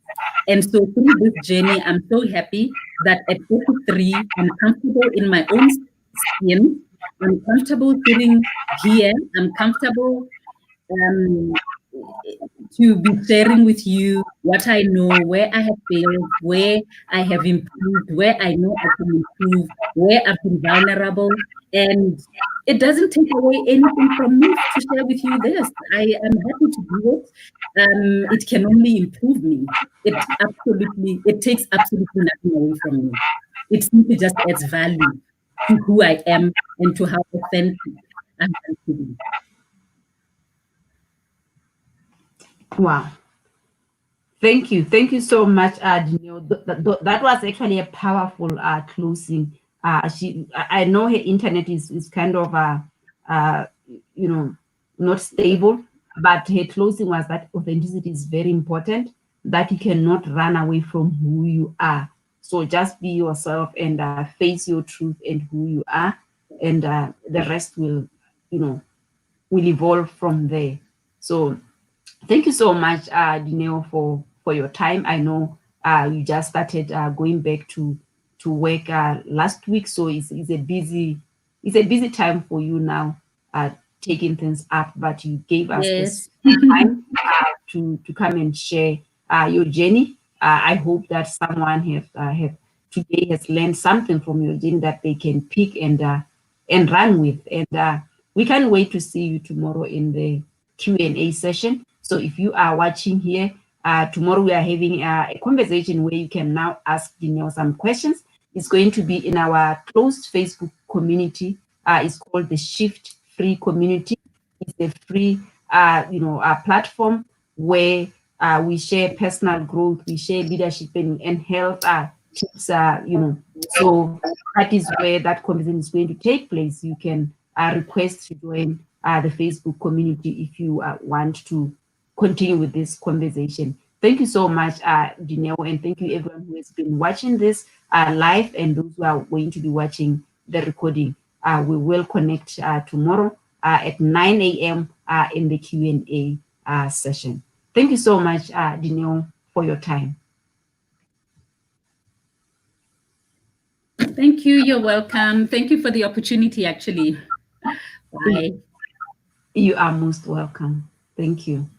And so through this journey, I'm so happy that at 43, I'm comfortable in my own skin. I'm comfortable sitting here. I'm comfortable um, to be sharing with you what I know, where I have failed, where I have improved, where I know I can improve, where I've been vulnerable. And it doesn't take away anything from me to share with you this. I am happy to do it. It can only improve me. It takes absolutely nothing away from me. It simply just adds value to who I am and to how authentic I am to be. Wow. Thank you. Thank you so much, Dineo. That was actually a powerful closing. I know her internet is kind of, you know, not stable, but her closing was that authenticity is very important, that you cannot run away from who you are. So just be yourself and face your truth and who you are, and the rest will, will evolve from there. So thank you so much, Dineo, for your time. I know you just started going back to work last week, so it's a busy time for you now, taking things up. But you gave us this Yes. time to come and share your journey. I hope that someone have today has learned something from your journey that they can pick and run with. And we can't wait to see you tomorrow in the Q&A session. So if you are watching here, tomorrow we are having a conversation where you can now ask Dineo some questions. It's going to be in our closed Facebook community. It's called the Shift Free Community. It's a free, platform where we share personal growth, we share leadership and health tips. So that is where that conversation is going to take place. You can request to join the Facebook community if you want to continue with this conversation. Thank you so much, Dineo, and thank you everyone who has been watching this live and those who are going to be watching the recording. We will connect tomorrow at 9 a.m. In the Q&A session. Thank you so much, Dineo, for your time. Thank you. You're welcome. Thank you for the opportunity, actually. Bye. You are most welcome. Thank you.